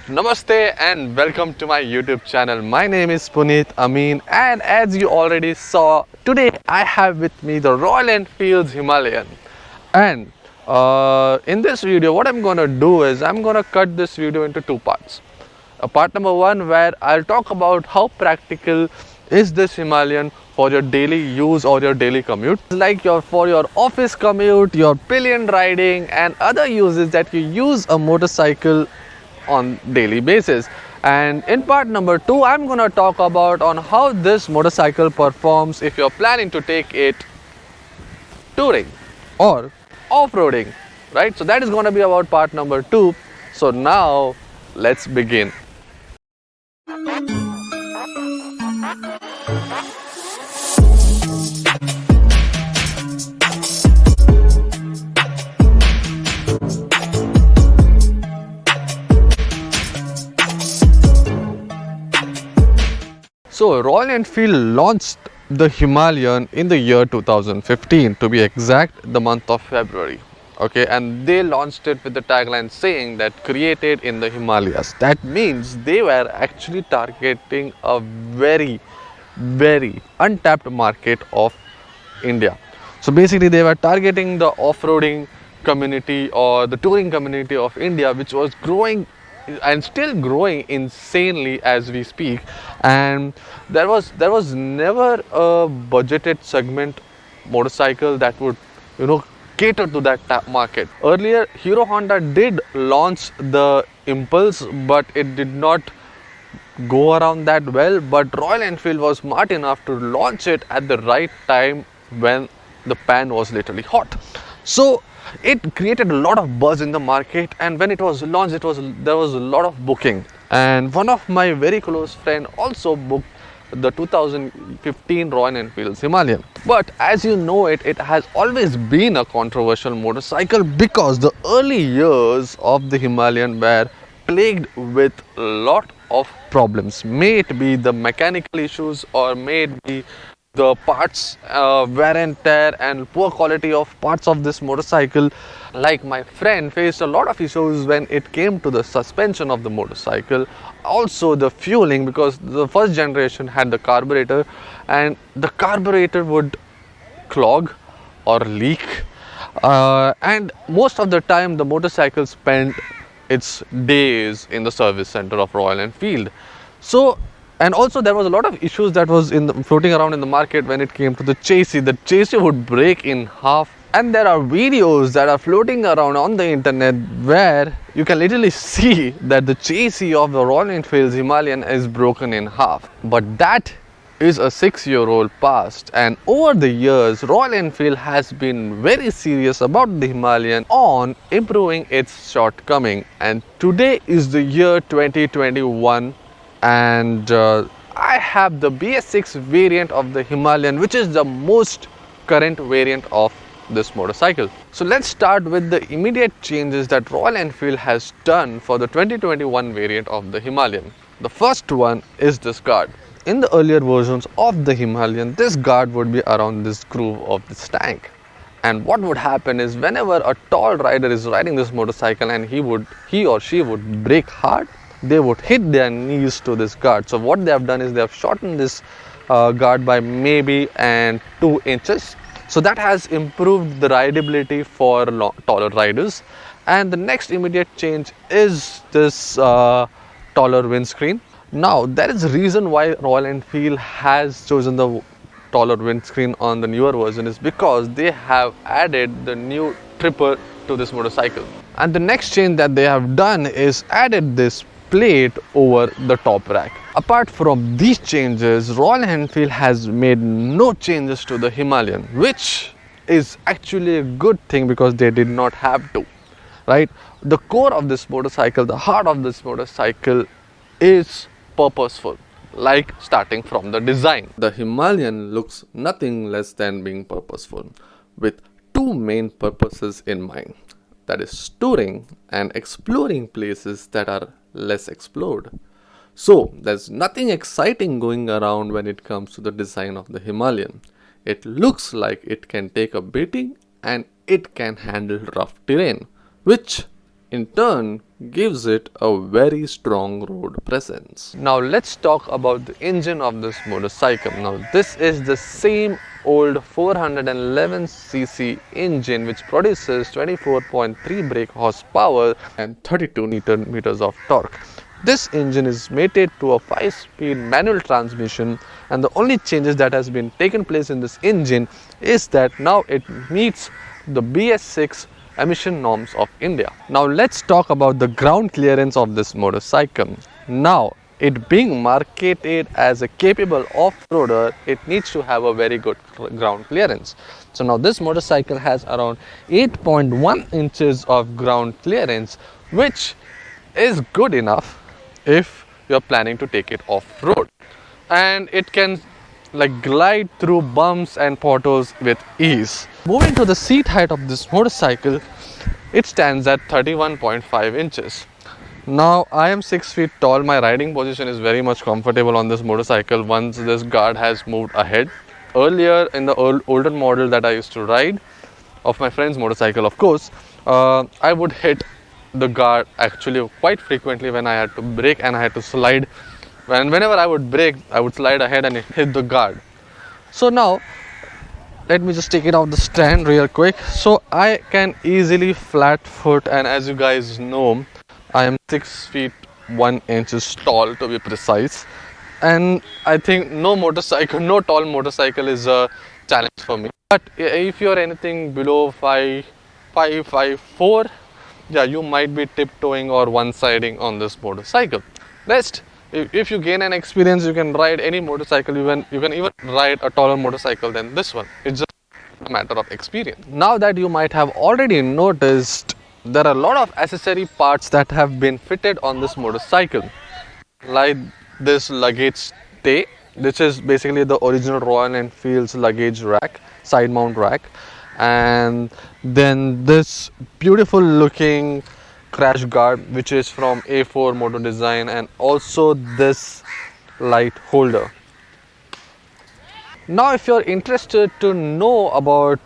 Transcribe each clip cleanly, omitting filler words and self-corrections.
Namaste and welcome to my YouTube channel. My name is Puneet Amin, and as you already saw, today I have with me the Royal Enfield Himalayan. And in this video, what I'm gonna do is I'm gonna cut this video into two parts. A part number one where I'll talk about how practical is this Himalayan for your daily use or your daily commute, like for your office commute, your pillion riding, and other uses that you use a motorcycle on daily basis. And in part number two, I'm gonna talk about on how this motorcycle performs if you're planning to take it touring or off-roading, right? So that is going to be about part number two. So now let's begin. So Royal Enfield launched the Himalayan in the year 2015, to be exact, the month of February. Okay, and they launched it with the tagline saying that created in the Himalayas. That means they were actually targeting a very untapped market of India. So basically they were targeting the off-roading community or the touring community of India, which was growing and still growing insanely as we speak. And there was never a budgeted segment motorcycle that would cater to that market. Earlier Hero Honda did launch the Impulse, but it did not go around that well. But Royal Enfield was smart enough to launch it at the right time when the pan was literally hot. So it created a lot of buzz in the market, and when it was launched, there was a lot of booking. And one of my very close friend also booked the 2015 Royal Enfield Himalayan. But as you know, it has always been a controversial motorcycle because the early years of the Himalayan were plagued with a lot of problems. May it be the mechanical issues, or may it be the parts wear and tear and poor quality of parts of this motorcycle. Like my friend faced a lot of issues when it came to the suspension of the motorcycle, also the fueling, because the first generation had the carburetor and the carburetor would clog or leak, and most of the time the motorcycle spent its days in the service center of Royal Enfield. So, and also there was a lot of issues that was floating around in the market when it came to the chassis. The chassis would break in half, and there are videos that are floating around on the internet where you can literally see that the chassis of the Royal Enfield Himalayan is broken in half. But that is a 6-year-old past, and over the years Royal Enfield has been very serious about the Himalayan on improving its shortcoming. And today is the year 2021, and I have the BS6 variant of the Himalayan, which is the most current variant of this motorcycle. So let's start with the immediate changes that Royal Enfield has done for the 2021 variant of the Himalayan. The first one is this guard. In the earlier versions of the Himalayan, this guard would be around this groove of this tank. And what would happen is, whenever a tall rider is riding this motorcycle and he or she would brake hard, they would hit their knees to this guard. So what they have done is they have shortened this guard by maybe 2 inches. So that has improved the rideability for taller riders. And the next immediate change is this taller windscreen. Now there is a reason why Royal Enfield has chosen the taller windscreen on the newer version, is because they have added the new tripper to this motorcycle. And the next change that they have done is added this plate over the top rack. Apart from these changes, Royal Enfield has made no changes to the Himalayan, which is actually a good thing because they did not have to, right? The core of this motorcycle, the heart of this motorcycle is purposeful, like starting from the design. The Himalayan looks nothing less than being purposeful, with two main purposes in mind. That is touring and exploring places that are less explored. So there's nothing exciting going around when it comes to the design of the Himalayan. It looks like it can take a beating and it can handle rough terrain, which in turn gives it a very strong road presence. Now let's talk about the engine of this motorcycle. Now this is the same old 411cc engine which produces 24.3 brake horsepower and 32 Newton meters of torque. This engine is mated to a 5-speed manual transmission, and the only changes that has been taken place in this engine is that now it meets the BS6 emission norms of India. Now let's talk about the ground clearance of this motorcycle. Now it being marketed as a capable off-roader, it needs to have a very good ground clearance. So now this motorcycle has around 8.1 inches of ground clearance, which is good enough if you're planning to take it off-road, and it can glide through bumps and potholes with ease. Moving to the seat height of this motorcycle, it stands at 31.5 inches. Now I am 6 feet tall. My riding position is very much comfortable on this motorcycle once this guard has moved ahead. Earlier in the older model that I used to ride of my friend's motorcycle, of course, I would hit the guard actually quite frequently when I had to brake and I had to slide. Whenever I would brake, I would slide ahead and hit the guard. So now let me just take it off the stand real quick. So I can easily flat foot, and as you guys know, I am 6 feet 1 inches tall to be precise, and I think no tall motorcycle is a challenge for me. But if you're anything below 5'4", yeah, you might be tiptoeing or one-siding on this motorcycle. Rest, if you gain an experience, you can ride any motorcycle. You can even ride a taller motorcycle than this one. It's just a matter of experience. Now that you might have already noticed, there are a lot of accessory parts that have been fitted on this motorcycle, like this luggage stay, which is basically the original Royal Enfield's luggage rack, side mount rack, and then this beautiful looking crash guard which is from A4 Motor Design, and also this light holder. Now if you're interested to know about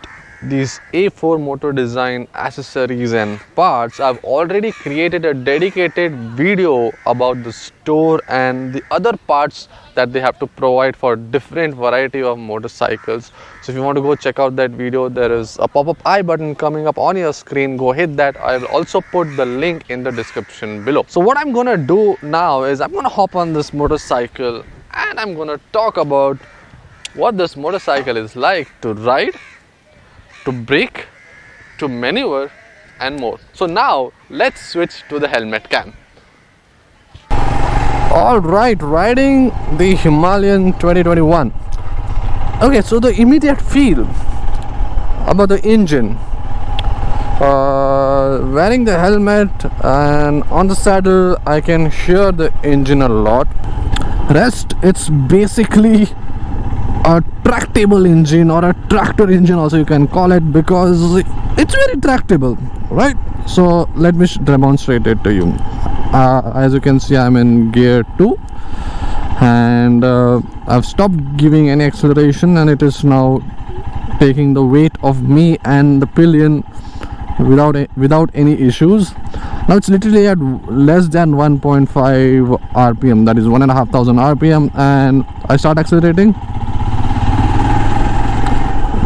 these A4 Motor Design accessories and parts, I've already created a dedicated video about the store and the other parts that they have to provide for different variety of motorcycles. So if you want to go check out that video, there is a pop-up I button coming up on your screen. Go hit that. I will also put the link in the description below. So what I'm gonna do now is I'm gonna hop on this motorcycle and I'm gonna talk about what this motorcycle is like to ride, to brake, to maneuver and more. So now let's switch to the helmet cam. Alright, riding the Himalayan 2021. Okay, so the immediate feel about the engine, wearing the helmet and on the saddle, I can hear the engine a lot. Rest, it's basically a tractable engine, or a tractor engine also you can call it, because it's very tractable, right? So let me demonstrate it to you. As you can see, I'm in gear 2 and I've stopped giving any acceleration, and it is now taking the weight of me and the pillion without any issues. Now it's literally at less than 1.5 rpm, that is 1,500 rpm, and I start accelerating.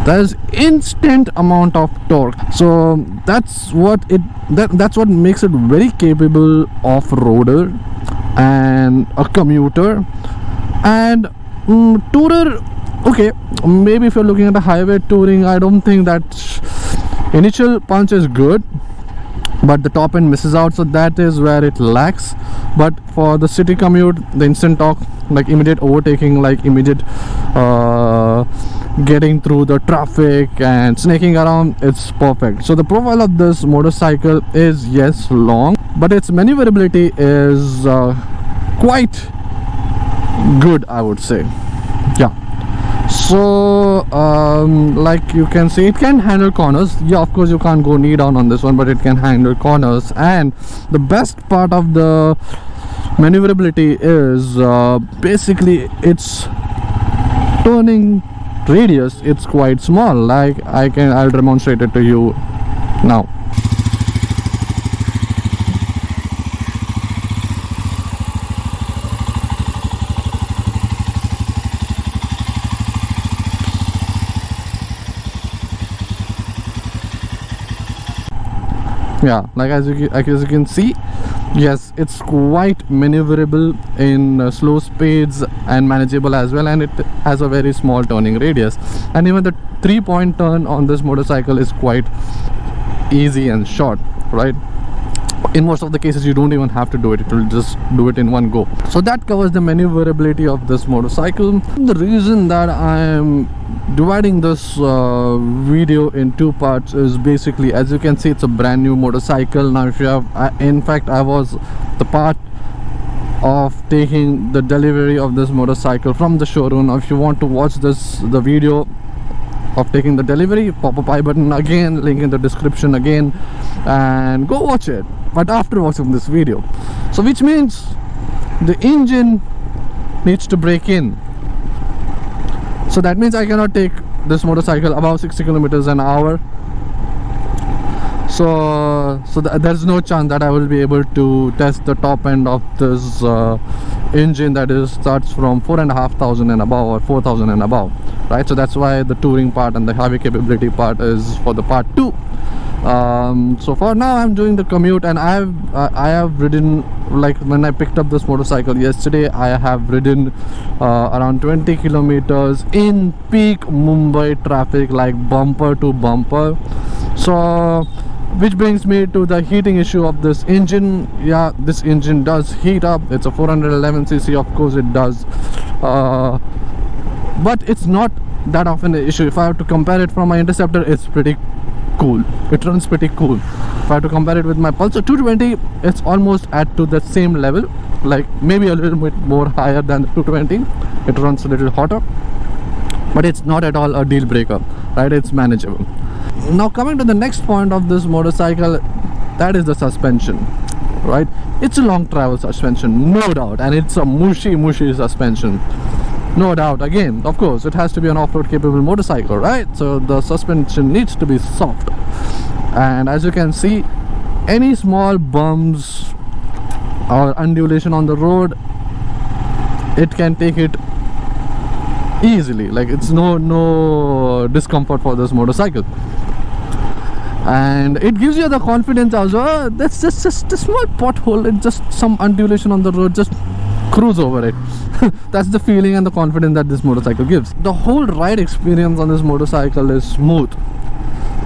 There's instant amount of torque, so that's what makes it very capable off-roader and a commuter and tourer. Okay, maybe if you're looking at a highway touring, I don't think that initial punch is good, but the top end misses out, so that is where it lacks. But for the city commute, the instant torque, like immediate overtaking, like immediate getting through the traffic and snaking around, it's perfect. So the profile of this motorcycle is, yes, long, but its maneuverability is quite good, I would say. Yeah. So like you can see, it can handle corners. Yeah, of course you can't go knee down on this one, but it can handle corners. And the best part of the maneuverability is basically its turning radius. It's quite small. Like I'll demonstrate it to you now. Yeah, like as you can see, yes, it's quite maneuverable in slow speeds and manageable as well, and it has a very small turning radius, and even the 3-point turn on this motorcycle is quite easy and short, right? In most of the cases you don't even have to do it, it will just do it in one go. So that covers the maneuverability of this motorcycle. The reason that I am dividing this video in two parts is basically, as you can see, it's a brand new motorcycle. Now if you have in fact I was the part of taking the delivery of this motorcycle from the showroom. Now if you want to watch the video of taking the delivery, pop up I button again, link in the description again, and go watch it, but after watching this video. So which means the engine needs to break in, so that means I cannot take this motorcycle above 60 kilometers an hour. So there's no chance that I will be able to test the top end of this engine that starts from 4,500 and above, or 4,000 and above, right? So that's why the touring part and the heavy capability part is for the part 2. So for now I'm doing the commute, and I have ridden, like when I picked up this motorcycle yesterday, I have ridden around 20 kilometers in peak Mumbai traffic, like bumper to bumper. So which brings me to the heating issue of this engine. Yeah, this engine does heat up. It's a 411cc, of course it does, but it's not that often an issue. If I have to compare it from my Interceptor, it's pretty cool. It runs pretty cool. If I have to compare it with my Pulsar 220, it's almost at to the same level, like maybe a little bit more higher than the 220. It runs a little hotter, but it's not at all a deal breaker, right? It's manageable. Now coming to the next point of this motorcycle, that is the suspension, right? It's a long travel suspension, no doubt, and it's a mushy suspension, no doubt. Again, of course, it has to be an off-road capable motorcycle, right? So the suspension needs to be soft, and as you can see, any small bumps or undulation on the road, it can take it easily. Like it's no discomfort for this motorcycle, and it gives you the confidence also. Oh, that's just a small pothole, it's just some undulation on the road, just cruise over it. That's the feeling and the confidence that this motorcycle gives. The whole ride experience on this motorcycle is smooth,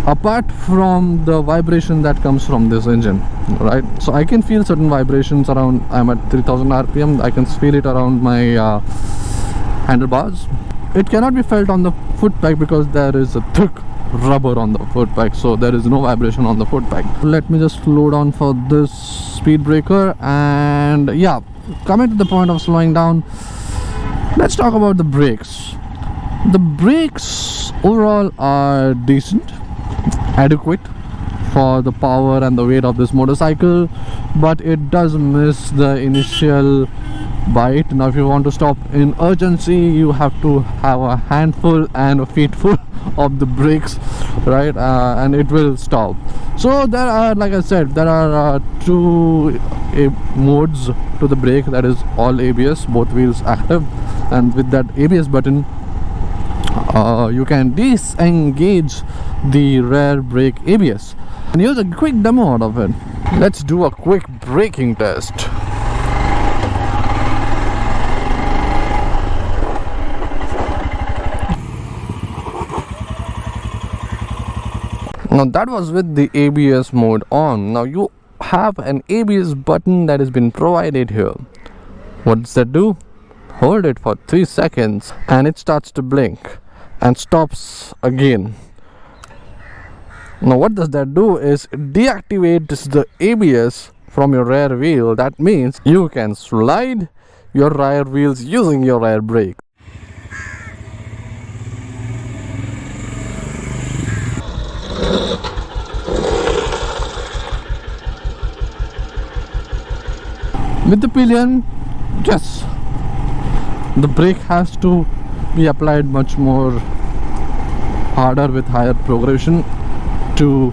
apart from the vibration that comes from this engine, right? So I can feel certain vibrations around, I'm at 3000 rpm, I can feel it around my handlebars. It cannot be felt on the foot peg because there is a thick rubber on the foot peg, so there is no vibration on the foot peg. Let me just slow down for this speed breaker, and yeah, coming to the point of slowing down, let's talk about the brakes. The brakes overall are decent, adequate for the power and the weight of this motorcycle, but it does miss the initial bite. Now if you want to stop in urgency, you have to have a handful and a feetful of the brakes, right? And it will stop. So there are, like I said, there are two modes to the brake. That is all ABS, both wheels active, and with that ABS button you can disengage the rear brake ABS. And here's a quick demo out of it. Let's do a quick braking test. Now that was with the ABS mode on. Now you have an ABS button that has been provided here. What does that do? Hold it for 3 seconds and it starts to blink and stops again. Now what does that do is it deactivates the ABS from your rear wheel. That means you can slide your rear wheels using your rear brake. With the pillion, yes, the brake has to be applied much more harder with higher progression to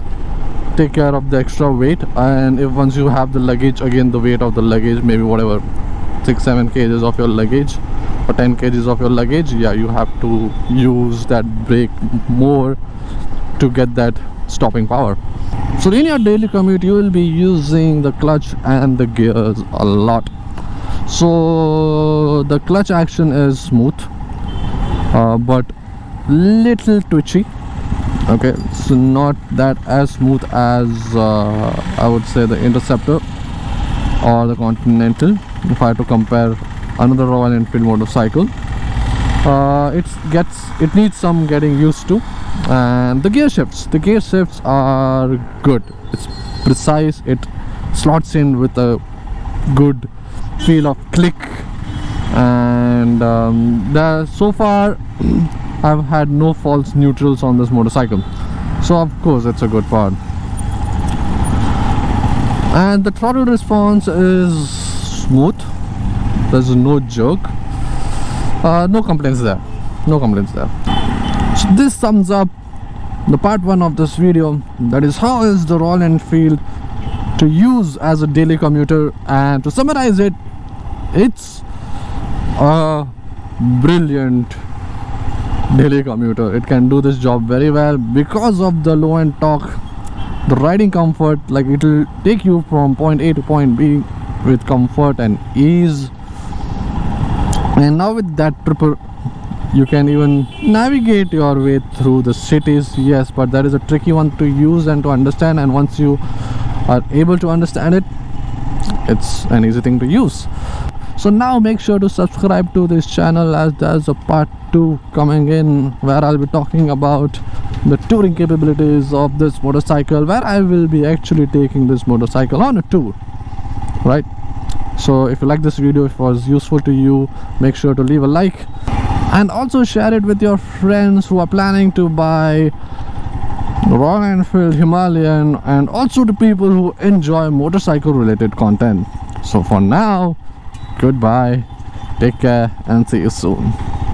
take care of the extra weight. And if once you have the luggage, again the weight of the luggage, maybe whatever 6-7 kgs of your luggage or 10 kgs of your luggage, yeah, you have to use that brake more to get that stopping power. So in your daily commute you will be using the clutch and the gears a lot. So the clutch action is smooth, but little twitchy. Okay, so not that as smooth as I would say the Interceptor or the Continental. If I had to compare another Royal Enfield motorcycle, it needs some getting used to. And the gear shifts are good. It's precise, it slots in with a good feel of click, and so far I've had no false neutrals on this motorcycle, so of course it's a good part. And the throttle response is smooth, there's no jerk, no complaints there. So this sums up the part 1 of this video, that is how is the Royal Enfield to use as a daily commuter. And to summarize it, it's a brilliant daily commuter. It can do this job very well because of the low end torque, the riding comfort, like it will take you from point A to point B with comfort and ease. And now with that tripper, you can even navigate your way through the cities. Yes, but that is a tricky one to use and to understand, and once you are able to understand it, it's an easy thing to use. So now make sure to subscribe to this channel, as there's a part 2 coming in where I'll be talking about the touring capabilities of this motorcycle, where I will be actually taking this motorcycle on a tour, right? So if you like this video, if it was useful to you, make sure to leave a like and also share it with your friends who are planning to buy the Royal Enfield Himalayan, and also to people who enjoy motorcycle related content. So for now, goodbye, take care, and see you soon.